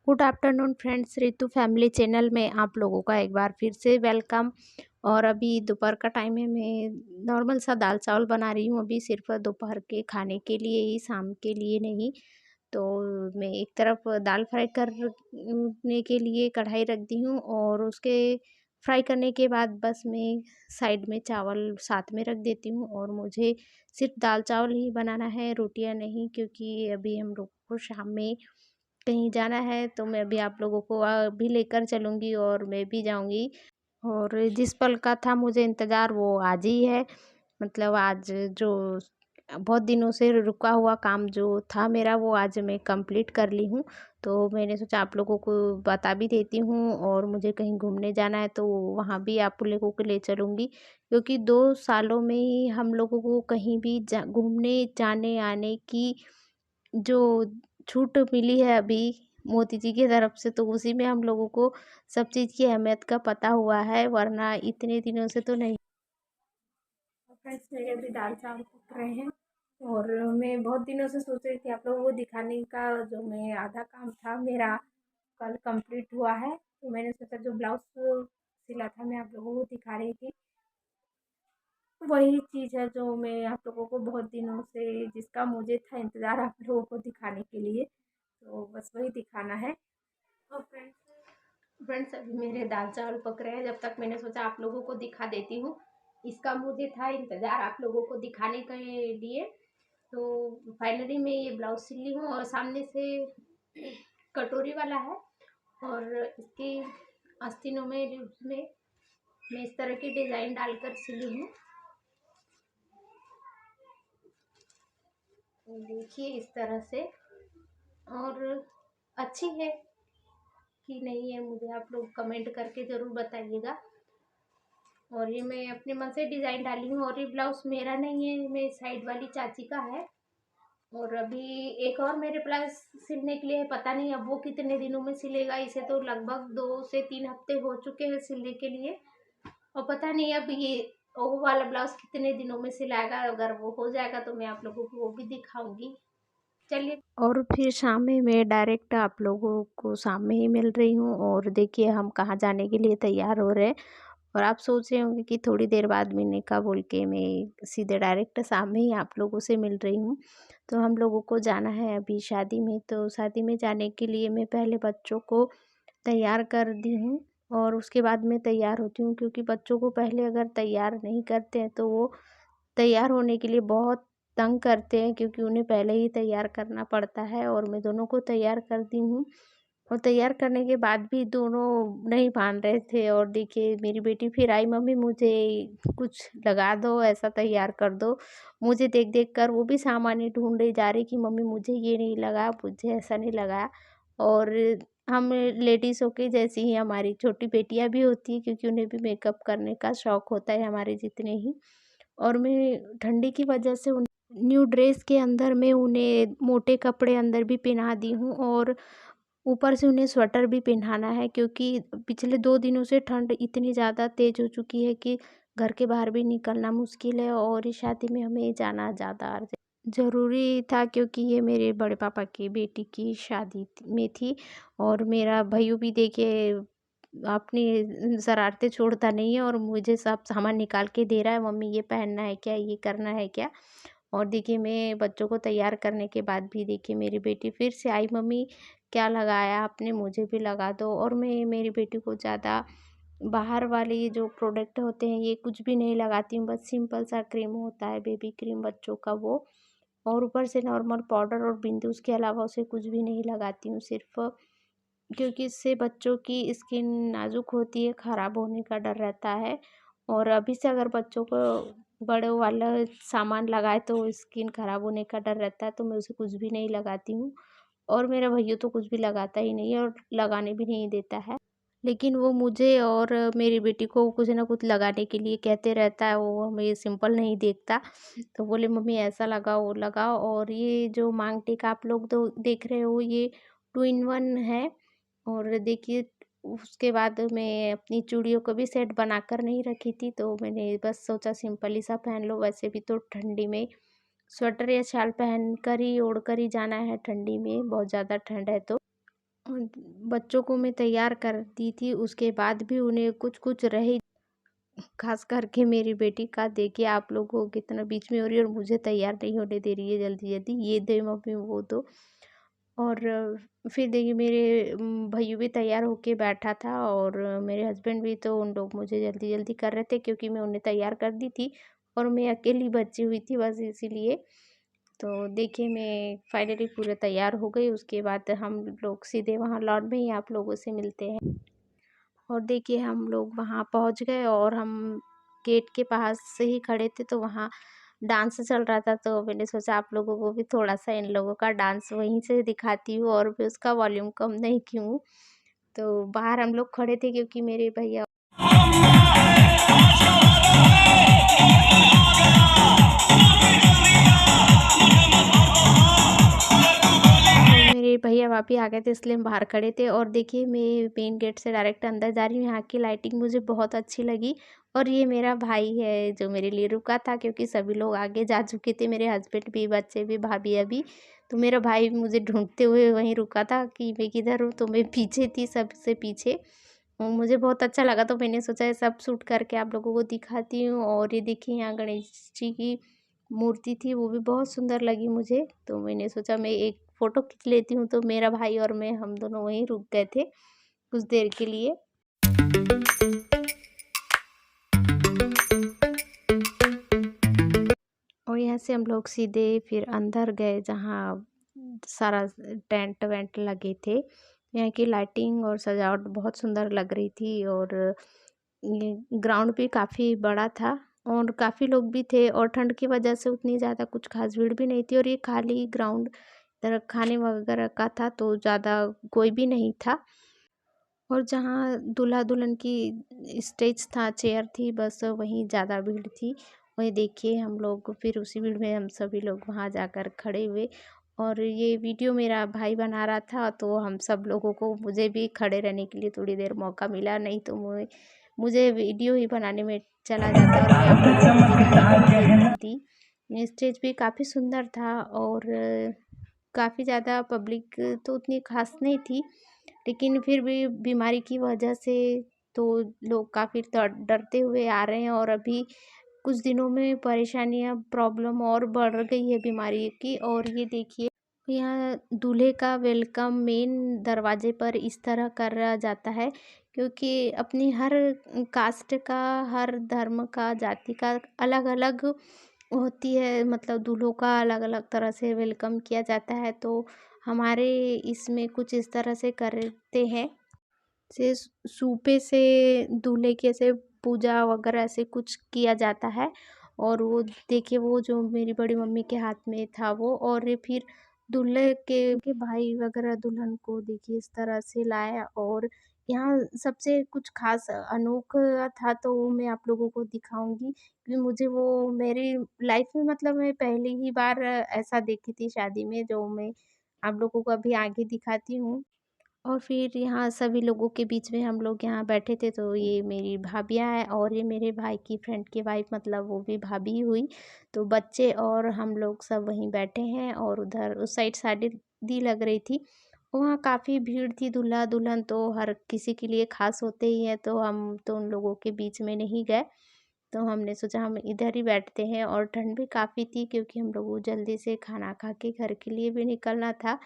Good afternoon friends, Ritu family channel में आप लोगों का एक बार फिर से वेलकम। और अभी दोपहर का टाइम है। मैं नॉर्मल सा दाल चावल बना रही हूँ अभी, सिर्फ दोपहर के खाने के लिए ही, शाम के लिए नहीं। तो मैं एक तरफ दाल फ्राई करने के लिए कढ़ाई रख दी हूँ, और उसके फ्राई करने के बाद बस मैं साइड में चावल साथ में रख देती हूँ। और मुझे सिर्फ दाल चावल ही बनाना है, रोटियां नहीं, क्योंकि अभी हम लोग को शाम में कहीं जाना है। तो मैं अभी आप लोगों को भी लेकर चलूँगी और मैं भी जाऊँगी। और जिस पल का था मुझे इंतज़ार, वो आज ही है। मतलब आज जो बहुत दिनों से रुका हुआ काम जो था मेरा, वो आज मैं कंप्लीट कर ली हूँ। तो मैंने सोचा आप लोगों को बता भी देती हूँ, और मुझे कहीं घूमने जाना है तो वहाँ भी आप लोगों को ले चलूँगी। क्योंकि 2 सालों में ही हम लोगों को कहीं भी घूमने जाने आने की जो छूट मिली है अभी मोदी जी की तरफ से, तो उसी में हम लोगों को सब चीज़ की अहमियत का पता हुआ है, वरना इतने दिनों से तो नहीं। फ्रेंड्स, मेरे अभी दाल चावल पक रहे हैं, और मैं बहुत दिनों से सोच रही थी आप लोगों को दिखाने का। जो मैं आधा काम था मेरा कल कंप्लीट हुआ है, तो मैंने सोचा जो ब्लाउज सिला था मैं आप लोगों को दिखा रही थी। वही चीज़ है जो मैं आप लोगों को बहुत दिनों से, जिसका मुझे था इंतज़ार आप लोगों को दिखाने के लिए, तो बस वही दिखाना है। तो फ्रेंड्स अभी मेरे दाल चावल पक रहे हैं, जब तक मैंने सोचा आप लोगों को दिखा देती हूँ। इसका मुझे था इंतज़ार आप लोगों को दिखाने के लिए। तो फाइनली मैं ये ब्लाउज सिली हूँ, और सामने से कटोरी वाला है, और इसकी आस्तीनों में उसमें मैं इस तरह की डिज़ाइन डालकर सिली हूँ। देखिए इस तरह से, और अच्छी है कि नहीं है मुझे आप लोग कमेंट करके ज़रूर बताइएगा। और ये मैं अपने मन से डिज़ाइन डाली हूँ, और ये ब्लाउज मेरा नहीं है, मेरी साइड वाली चाची का है। और अभी एक और मेरे पास सिलने के लिए है, पता नहीं अब वो कितने दिनों में सिलेगा। इसे तो लगभग 2 से 3 हफ्ते हो चुके हैं सिलने के लिए, और पता नहीं अब ये वो वाला ब्लाउज कितने दिनों में सिलाएगा। अगर वो हो जाएगा तो मैं आप लोगों को वो भी दिखाऊंगी। चलिए, और फिर शाम में मैं डायरेक्ट आप लोगों को शाम में ही मिल रही हूँ। और देखिए हम कहाँ जाने के लिए तैयार हो रहे हैं। और आप सोच रहे होंगे कि थोड़ी देर बाद मिलने का बोल के मैं सीधे डायरेक्ट शाम में ही आप लोगों से मिल रही हूँ। तो हम लोगों को जाना है अभी शादी में। तो शादी में जाने के लिए मैं पहले बच्चों को तैयार कर दी हूँ, और उसके बाद मैं तैयार होती हूँ। क्योंकि बच्चों को पहले अगर तैयार नहीं करते हैं तो वो तैयार होने के लिए बहुत तंग करते हैं, क्योंकि उन्हें पहले ही तैयार करना पड़ता है। और मैं दोनों को तैयार कर दी हूँ, और तैयार करने के बाद भी दोनों नहीं मान रहे थे। और देखिए मेरी बेटी फिर आई, मम्मी मुझे कुछ लगा दो, ऐसा तैयार कर दो। मुझे देख देख कर वो भी सामान ढूंढ रही जा रही कि मम्मी मुझे ये नहीं लगा, मुझे ऐसा नहीं लगा। और हम लेडीज़ों के जैसी ही हमारी छोटी बेटियां भी होती हैं, क्योंकि उन्हें भी मेकअप करने का शौक़ होता है हमारे जितने ही। और मैं ठंडी की वजह से उन न्यू ड्रेस के अंदर मैं उन्हें मोटे कपड़े अंदर भी पहना दी हूँ, और ऊपर से उन्हें स्वेटर भी पहनाना है। क्योंकि पिछले 2 दिनों से ठंड इतनी ज़्यादा तेज़ हो चुकी है कि घर के बाहर भी निकलना मुश्किल है, और इस शादी में हमें जाना ज़्यादा ज़रूरी था, क्योंकि ये मेरे बड़े पापा की बेटी की शादी में थी। और मेरा भैयू भी देखिए अपनी शरारतें छोड़ता नहीं है, और मुझे सब सामान निकाल के दे रहा है, मम्मी ये पहनना है क्या, ये करना है क्या। और देखिए मैं बच्चों को तैयार करने के बाद भी देखिए मेरी बेटी फिर से आई, मम्मी क्या लगाया आपने, मुझे भी लगा दो। और मैं मेरी बेटी को ज़्यादा बाहर वाले ये जो प्रोडक्ट होते हैं ये कुछ भी नहीं लगाती हूँ। बस सिंपल सा क्रीम होता है, बेबी क्रीम बच्चों का, वो, और ऊपर से नॉर्मल पाउडर और बिंदी, उसके अलावा उसे कुछ भी नहीं लगाती हूँ। सिर्फ क्योंकि इससे बच्चों की स्किन नाजुक होती है, ख़राब होने का डर रहता है। और अभी से अगर बच्चों को बड़े वाला सामान लगाए तो स्किन ख़राब होने का डर रहता है, तो मैं उसे कुछ भी नहीं लगाती हूँ। और मेरा भैया तो कुछ भी लगाता ही नहीं है, और लगाने भी नहीं देता है। लेकिन वो मुझे और मेरी बेटी को कुछ ना कुछ लगाने के लिए कहते रहता है, वो हमें सिंपल नहीं देखता। तो बोले मम्मी ऐसा लगाओ, वो लगाओ। और ये जो मांग टीक आप लोग तो देख रहे हो, ये 2 इन 1 है। और देखिए उसके बाद मैं अपनी चूड़ियों को भी सेट बनाकर नहीं रखी थी, तो मैंने बस सोचा सिंपल ही सा पहन लो। वैसे भी तो ठंडी में स्वेटर या शाल पहन कर ही, ओढ़ कर ही जाना है, ठंडी में बहुत ज़्यादा ठंड है तो। और बच्चों को मैं तैयार करती थी, उसके बाद भी उन्हें कुछ-कुछ रहे, ख़ास करके मेरी बेटी का देखिए आप लोगों को कितना बीच में हो रही है और मुझे तैयार नहीं होने दे रही है जल्दी-जल्दी, ये दे मम्मी वो दो। और फिर देखिए मेरे भैय्यू भी तैयार होके बैठा था और मेरे हस्बैंड भी, तो उन लोग मुझे जल्दी-जल्दी कर रहे थे क्योंकि मैं उन्हें तैयार कर दी थी और मैं अकेली बची हुई थी बस इसीलिए। तो देखिए मैं फाइनली पूरे तैयार हो गई, उसके बाद हम लोग सीधे वहाँ लॉन में ही आप लोगों से मिलते हैं। और देखिए हम लोग वहाँ पहुँच गए और हम गेट के पास से ही खड़े थे, तो वहाँ डांस चल रहा था, तो मैंने सोचा आप लोगों को भी थोड़ा-सा इन लोगों का डांस वहीं से दिखाती हूँ और मैं उसका वॉल्यूम कम नहीं की हूँ। तो बाहर हम लोग खड़े थे क्योंकि मेरे भैया मेरे भैया भाभी आ गए थे इसलिए हम बाहर खड़े थे। और देखिए मैं मेन गेट से डायरेक्ट अंदर जा रही हूँ, यहाँ की लाइटिंग मुझे बहुत अच्छी लगी। और ये मेरा भाई है जो मेरे लिए रुका था क्योंकि सभी लोग आगे जा चुके थे, मेरे हस्बैंड भी, बच्चे भी, भाभी अभी। तो मेरा भाई मुझे ढूंढते हुए वहीं रुका था कि मैं किधर हूँ, तो मैं पीछे थी सबसे पीछे। और मुझे बहुत अच्छा लगा तो मैंने सोचा ये सब शूट करके आप लोगों को दिखाती हूँ। और ये देखिए यहाँ गणेश जी की मूर्ति थी, वो भी बहुत सुंदर लगी मुझे, तो मैंने सोचा मैं एक फ़ोटो खींच लेती हूँ। तो मेरा भाई और मैं हम दोनों वहीं रुक गए थे कुछ देर के लिए। और यहाँ से हम लोग सीधे फिर अंदर गए जहाँ सारा टेंट वेंट लगे थे। यहाँ की लाइटिंग और सजावट बहुत सुंदर लग रही थी। और ये ग्राउंड भी काफ़ी बड़ा था और काफ़ी लोग भी थे और ठंड की वजह से उतनी ज़्यादा कुछ खास भीड़ भी नहीं थी। और ये खाली ग्राउंड इधर खाने वगैरह का था, तो ज़्यादा कोई भी नहीं था। और जहाँ दूल्हा-दुल्हन की स्टेज था, चेयर थी, बस वहीं ज़्यादा भीड़ थी। वहीं देखिए हम लोग फिर उसी भीड़ में हम सभी लोग वहाँ जाकर खड़े हुए। और ये वीडियो मेरा भाई बना रहा था, तो हम सब लोगों को, मुझे भी खड़े रहने के लिए थोड़ी देर मौका मिला, नहीं तो मुझे वीडियो ही बनाने में चला जाता और मैं आप लोगों को दिखाई नहीं देती थी। स्टेज भी काफ़ी सुंदर था और काफ़ी ज़्यादा पब्लिक तो उतनी खास नहीं थी, लेकिन फिर भी बीमारी की वजह से तो लोग काफ़ी डरते हुए आ रहे हैं। और अभी कुछ दिनों में परेशानियां, प्रॉब्लम और बढ़ गई है बीमारी की। और ये देखिए यहाँ दूल्हे का वेलकम मेन दरवाजे पर इस तरह करा जाता है क्योंकि अपनी हर कास्ट का, हर धर्म का, जाति का अलग अलग होती है, मतलब दूल्हों का अलग अलग तरह से वेलकम किया जाता है। तो हमारे इसमें कुछ इस तरह से करते हैं, से सूपे से दूल्हे के ऐसे पूजा वगैरह ऐसे कुछ किया जाता है। और वो देखिए वो जो मेरी बड़ी मम्मी के हाथ में था वो, और ये फिर दूल्हे के भाई वगैरह दुल्हन को देखिए इस तरह से लाया। और यहाँ सबसे कुछ खास अनोखा था तो वो मैं आप लोगों को दिखाऊंगी क्योंकि मुझे वो मेरी लाइफ में, मतलब मैं पहली ही बार ऐसा देखी थी शादी में, जो मैं आप लोगों को अभी आगे दिखाती हूँ। और फिर यहाँ सभी लोगों के बीच में हम लोग यहाँ बैठे थे, तो ये मेरी भाभियाँ हैं और ये मेरे भाई की फ्रेंड की वाइफ, मतलब वो भी भाभी ही हुई। तो बच्चे और हम लोग सब वहीं बैठे हैं और उधर उस साइड शादी लग रही थी। वहाँ काफ़ी भीड़ थी, दूल्हा दुल्हन तो हर किसी के लिए खास होते ही हैं, तो हम तो उन लोगों के बीच में नहीं गए। तो हमने सोचा हम इधर ही बैठते हैं। और ठंड भी काफ़ी थी क्योंकि हम लोगों को जल्दी से खाना खा के घर के लिए भी निकलना था।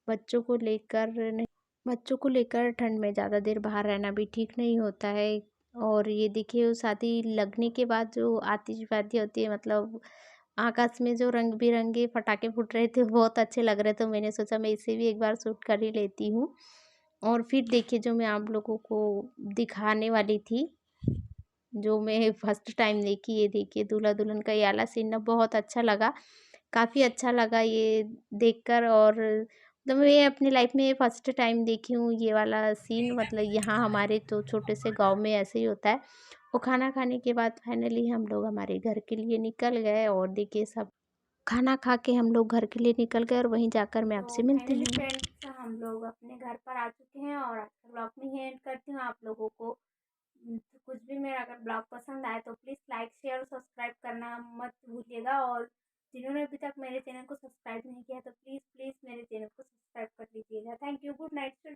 बच्चों को लेकर नहीं, बच्चों को लेकर ठंड में ज़्यादा देर बाहर रहना भी ठीक नहीं होता है। और ये देखिए वो शादी लगने के बाद जो आतिशबाजी होती है, मतलब आकाश में जो रंग बिरंगे पटाखे फूट रहे थे, वो बहुत अच्छे लग रहे थे, तो मैंने सोचा मैं इसे भी एक बार शूट कर ही लेती हूँ। और फिर देखिए जो मैं आप लोगों को दिखाने वाली थी, जो मैं फर्स्ट टाइम देखी, ये देखिए दूल्हा दुल्हन का ये वाला सीन ना बहुत अच्छा लगा, काफ़ी अच्छा लगा ये देखकर। और मतलब मैं अपनी लाइफ में फर्स्ट टाइम देखी हूँ ये वाला सीन, मतलब यहाँ हमारे तो छोटे से गांव में ऐसे ही होता है। वो खाना खाने के बाद फाइनली हम लोग हमारे घर के लिए निकल गए और देखिए सब खाना खा के हम लोग घर के लिए निकल गए और वहीं जाकर मैं आपसे मिलती हूँ। फ्रेंड्स हम लोग अपने घर पर आ चुके हैं और आज का ब्लॉग में ही एंड करती हूँ। आप लोगों को तो कुछ भी मेरा अगर ब्लॉग पसंद आए तो प्लीज़ लाइक शेयर और सब्सक्राइब करना मत भूलिएगा। और जिन्होंने अभी तक मेरे चैनल को सब्सक्राइब नहीं किया तो प्लीज़ प्लीज़ मेरे चैनल को सब्सक्राइब कर लीजिएगा। Thank you, good night.